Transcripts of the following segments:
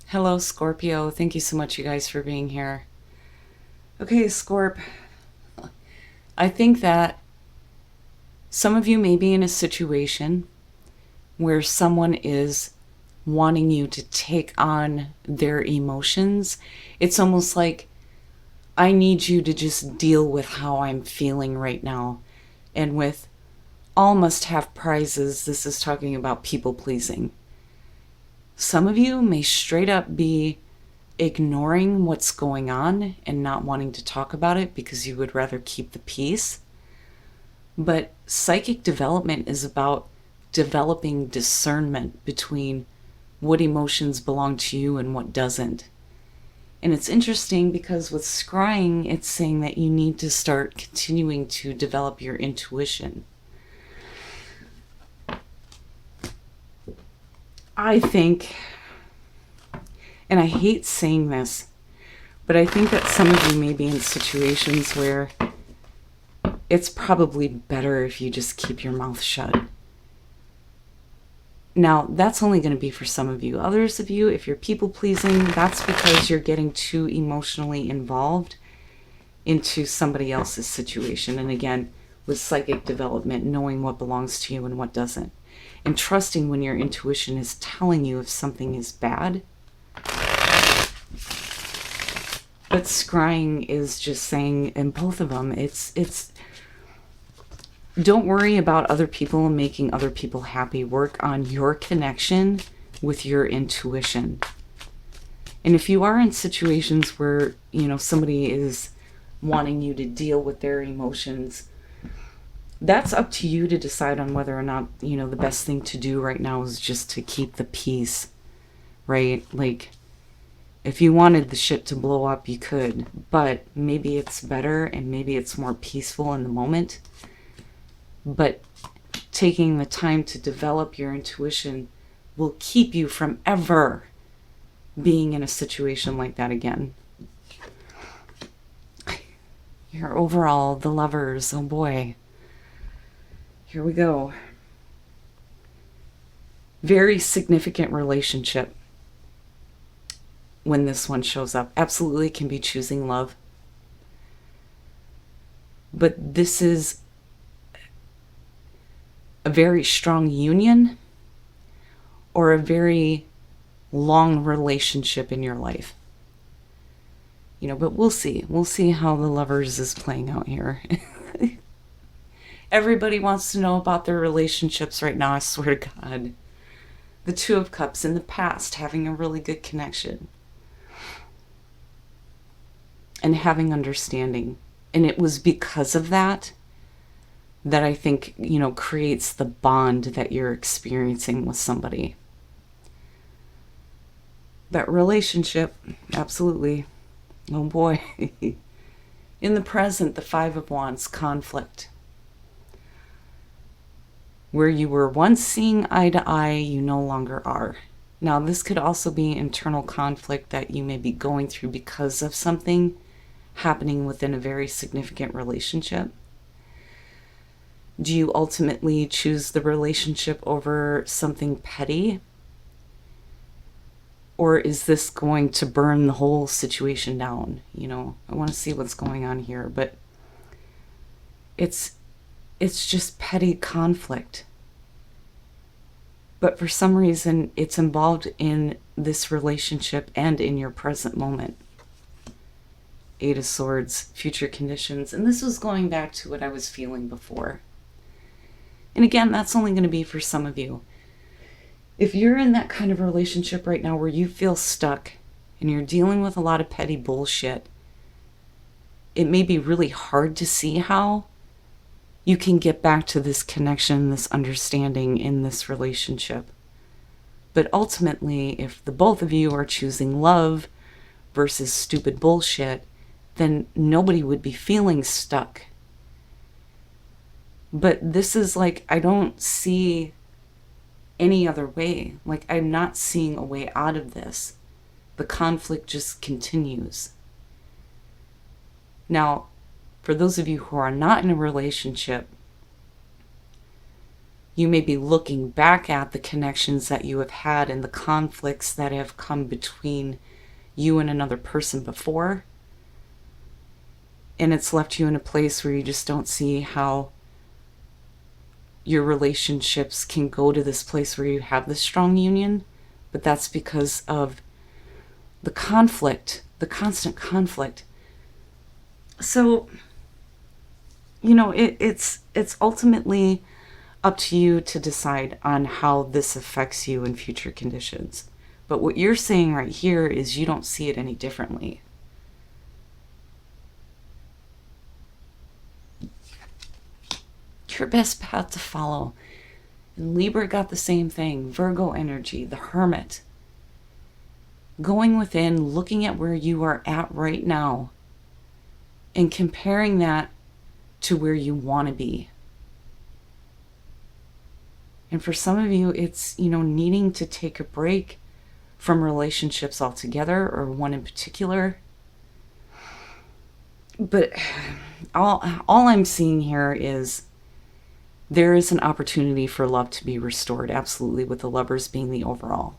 Hello, Scorpio. Thank you so much, you guys, for being here. Okay, Scorp, I think that some of you may be in a situation where someone is wanting you to take on their emotions. It's almost like, I need you to just deal with how I'm feeling right now. And with all must have prizes, this is talking about people pleasing. Some of you may straight up be ignoring what's going on and not wanting to talk about it because you would rather keep the peace. But psychic development is about developing discernment between what emotions belong to you and what doesn't. And it's interesting because with scrying, it's saying that you need to start continuing to develop your intuition. I think, and I hate saying this, but I think that some of you may be in situations where it's probably better if you just keep your mouth shut. Now, that's only going to be for some of you. Others of you, if you're people pleasing, that's because you're getting too emotionally involved into somebody else's situation. And again, with psychic development, knowing what belongs to you and what doesn't. And trusting when your intuition is telling you if something is bad. But scrying is just saying, in both of them, it's don't worry about other people and making other people happy. Work on your connection with your intuition. And if you are in situations where, somebody is wanting you to deal with their emotions, that's up to you to decide on whether or not, the best thing to do right now is just to keep the peace, right? Like, if you wanted the shit to blow up, you could, but maybe it's better and maybe it's more peaceful in the moment. But taking the time to develop your intuition will keep you from ever being in a situation like that again. Your overall, the lovers, oh boy. Here we go. Very significant relationship when this one shows up. Absolutely can be choosing love. But this is a very strong union or a very long relationship in your life. But we'll see. We'll see how the lovers is playing out here. Everybody wants to know about their relationships right now, I swear to God. The Two of Cups in the past, having a really good connection. And having understanding. And it was because of that I think, creates the bond that you're experiencing with somebody. That relationship, absolutely. Oh boy. In the present, the Five of Wands, conflict. Where you were once seeing eye to eye, you no longer are. Now, this could also be internal conflict that you may be going through because of something happening within a very significant relationship. Do you ultimately choose the relationship over something petty? Or is this going to burn the whole situation down? I want to see what's going on here, but it's just petty conflict. But for some reason, it's involved in this relationship and in your present moment. Eight of Swords, future conditions. And this was going back to what I was feeling before. And again, that's only going to be for some of you. If you're in that kind of relationship right now where you feel stuck and you're dealing with a lot of petty bullshit, it may be really hard to see how you can get back to this connection, this understanding in this relationship. But ultimately, if the both of you are choosing love versus stupid bullshit, then nobody would be feeling stuck. But this is like, I don't see any other way. Like, I'm not seeing a way out of this. The conflict just continues. Now, for those of you who are not in a relationship, You may be looking back at the connections that you have had and the conflicts that have come between you and another person before. And it's left you in a place where you just don't see how your relationships can go to this place where you have this strong union. But that's because of the conflict, the constant conflict. So, it's ultimately up to you to decide on how this affects you in future conditions. But what you're saying right here is you don't see it any differently. Your best path to follow. And Libra got the same thing. Virgo energy, the Hermit. Going within, looking at where you are at right now, and comparing that to where you want to be. And for some of you, it's, needing to take a break from relationships altogether, or one in particular. But all I'm seeing here is there is an opportunity for love to be restored, absolutely, with the Lovers being the overall.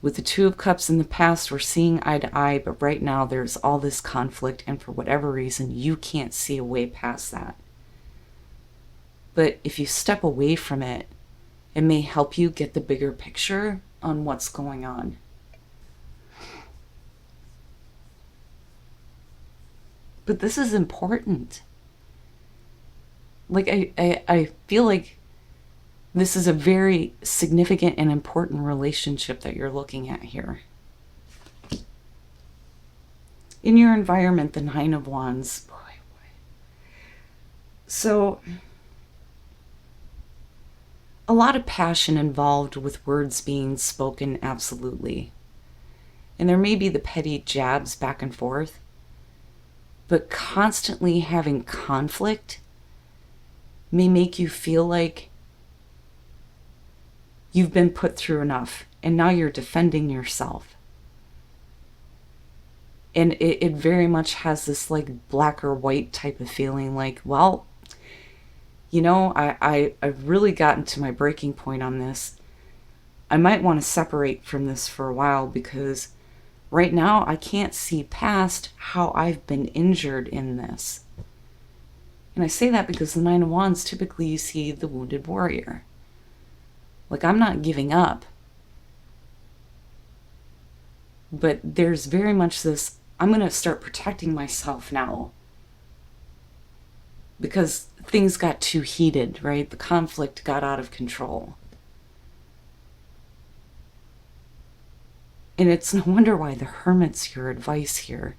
With the Two of Cups in the past, we're seeing eye to eye, but right now there's all this conflict, and for whatever reason, you can't see a way past that. But if you step away from it, it may help you get the bigger picture on what's going on. But this is important. Like, I feel like this is a very significant and important relationship that you're looking at here. In your environment, the Nine of Wands. Boy. So, a lot of passion involved with words being spoken, absolutely. And there may be the petty jabs back and forth. But constantly having conflict may make you feel like you've been put through enough, and now you're defending yourself. And it very much has this like black or white type of feeling, like, well, I've really gotten to my breaking point on this. I might want to separate from this for a while, because right now I can't see past how I've been injured in this. And I say that because the Nine of Wands, typically you see the wounded warrior. Like, I'm not giving up. But there's very much this, I'm going to start protecting myself now. Because things got too heated, right? The conflict got out of control. And it's no wonder why the Hermit's your advice here.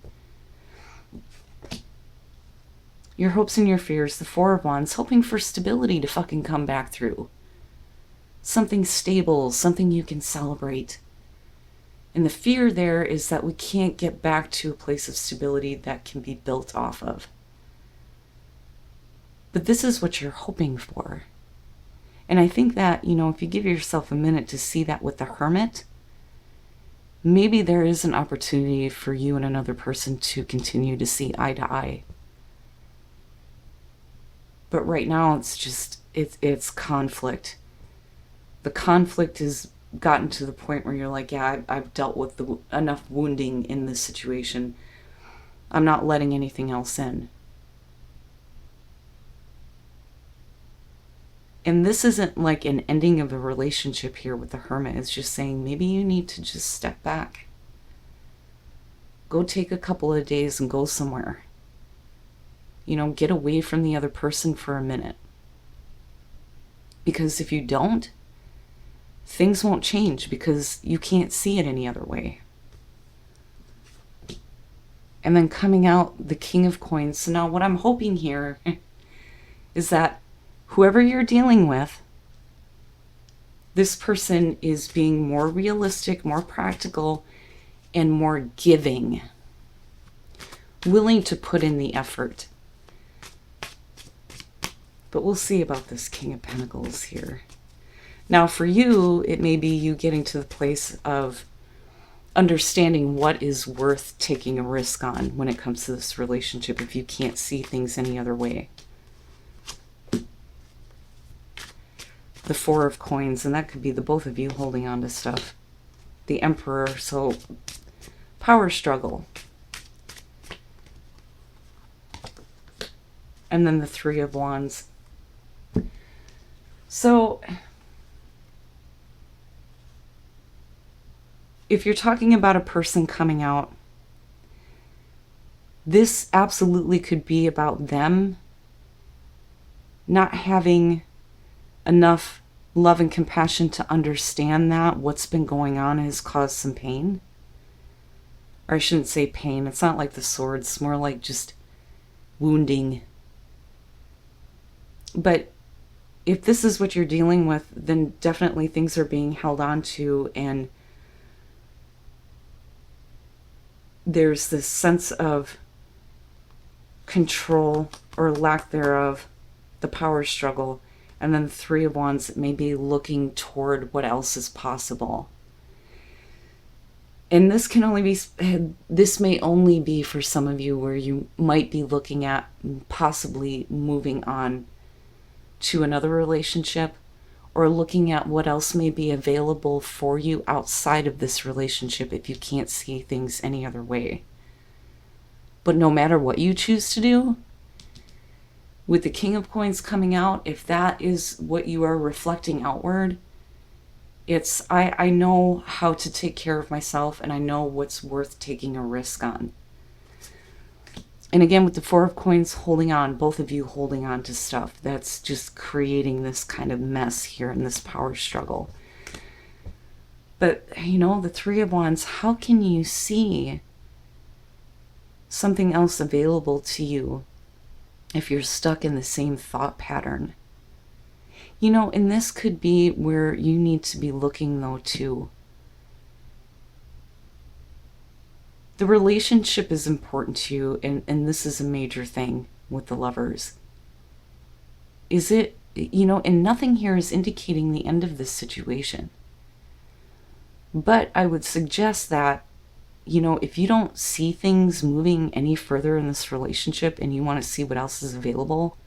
Your hopes and your fears, the Four of Wands, hoping for stability to fucking come back through. Something stable, something you can celebrate. And the fear there is that we can't get back to a place of stability that can be built off of. But this is what you're hoping for. And I think that, if you give yourself a minute to see that with the Hermit, maybe there is an opportunity for you and another person to continue to see eye to eye. But right now it's conflict. The conflict has gotten to the point where you're like, yeah, I've dealt with enough wounding in this situation. I'm not letting anything else in. And this isn't like an ending of a relationship here with the Hermit. It's just saying maybe you need to just step back. Go take a couple of days and go somewhere. Get away from the other person for a minute. Because if you don't, things won't change, because you can't see it any other way. And then coming out, the King of Coins. So now what I'm hoping here is that whoever you're dealing with, this person is being more realistic, more practical, and more giving. Willing to put in the effort. But we'll see about this King of Pentacles here. Now for you, it may be you getting to the place of understanding what is worth taking a risk on when it comes to this relationship if you can't see things any other way. the Four of Coins, and that could be the both of you holding on to stuff. The Emperor, so power struggle. And then the Three of Wands. So if you're talking about a person coming out, this absolutely could be about them not having enough love and compassion to understand that what's been going on has caused some pain. Or I shouldn't say pain. It's not like the swords. It's more like just wounding. But if this is what you're dealing with, then definitely things are being held on to, and there's this sense of control or lack thereof, the power struggle, and then the Three of Wands may be looking toward what else is possible. And this can only be, this may only be for some of you where you might be looking at possibly moving on to another relationship, or looking at what else may be available for you outside of this relationship if you can't see things any other way. But no matter what you choose to do, with the King of Coins coming out, if that is what you are reflecting outward, it's, I know how to take care of myself, and I know what's worth taking a risk on. And again, with the Four of Coins holding on, both of you holding on to stuff, that's just creating this kind of mess here in this power struggle. But, you know, the Three of Wands, how can you see something else available to you if you're stuck in the same thought pattern? You know, and this could be where you need to be looking, though, too. The relationship is important to you, and this is a major thing with the Lovers. Is it, you know, and nothing here is indicating the end of this situation. But I would suggest that, you know, if you don't see things moving any further in this relationship and you want to see what else is available,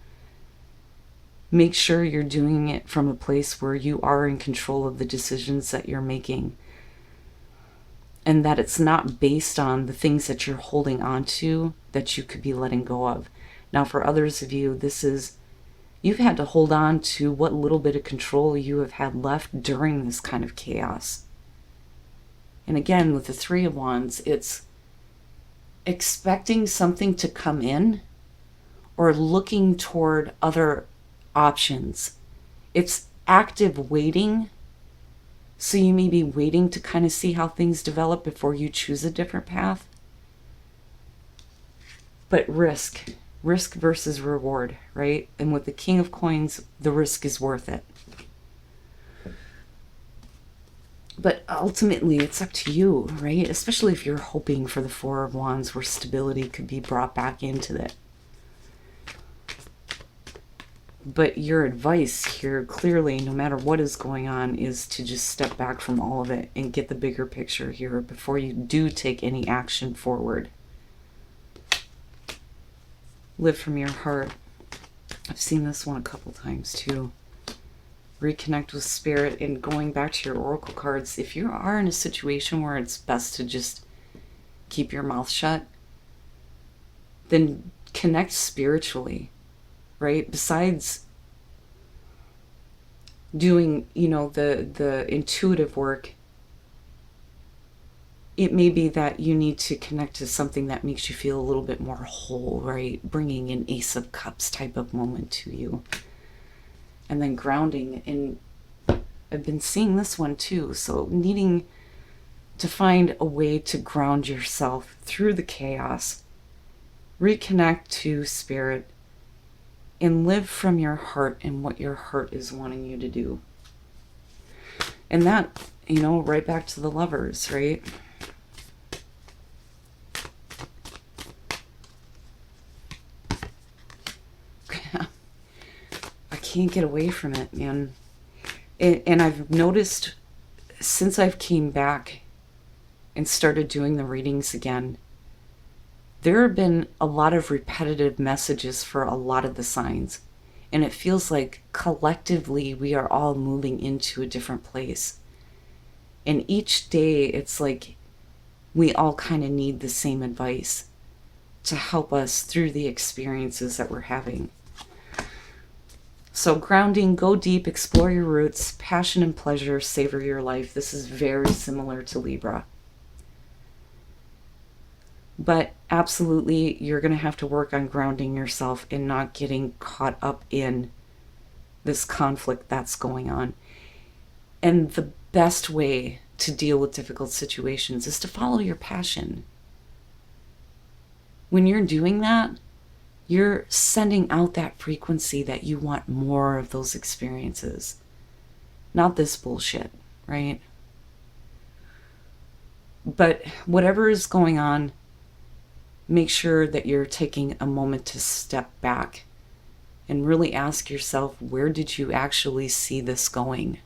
make sure you're doing it from a place where you are in control of the decisions that you're making. And that it's not based on the things that you're holding on to that you could be letting go of. Now, for others of you, this is, you've had to hold on to what little bit of control you have had left during this kind of chaos. And again, with the Three of Wands, it's expecting something to come in or looking toward other options. It's active waiting. So you may be waiting to kind of see how things develop before you choose a different path. But risk versus reward, right? And with the King of Coins, the risk is worth it. But ultimately, it's up to you, right? Especially if you're hoping for the Four of Wands, where stability could be brought back into it. But your advice here, clearly, no matter what is going on, is to just step back from all of it and get the bigger picture here before you do take any action forward. Live from your heart. I've seen this one a couple times too. Reconnect with spirit. And going back to your oracle cards, if you are in a situation where it's best to just keep your mouth shut, then connect spiritually. Right? Besides doing, you know, the intuitive work, it may be that you need to connect to something that makes you feel a little bit more whole, right? Bringing an Ace of Cups type of moment to you. And then grounding. And I've been seeing this one too. So needing to find a way to ground yourself through the chaos. Reconnect to spirit. And live from your heart and what your heart is wanting you to do. And that, you know, right back to the Lovers, right? I can't get away from it, man. And I've noticed since I've came back and started doing the readings again, there have been a lot of repetitive messages for a lot of the signs. And it feels like collectively we are all moving into a different place. And each day it's like we all kind of need the same advice to help us through the experiences that we're having. So grounding, go deep, explore your roots, passion and pleasure, savor your life. This is very similar to Libra. But absolutely, you're going to have to work on grounding yourself and not getting caught up in this conflict that's going on. And the best way to deal with difficult situations is to follow your passion. When you're doing that, you're sending out that frequency that you want more of those experiences. Not this bullshit, right? But whatever is going on, make sure that you're taking a moment to step back and really ask yourself, where did you actually see this going?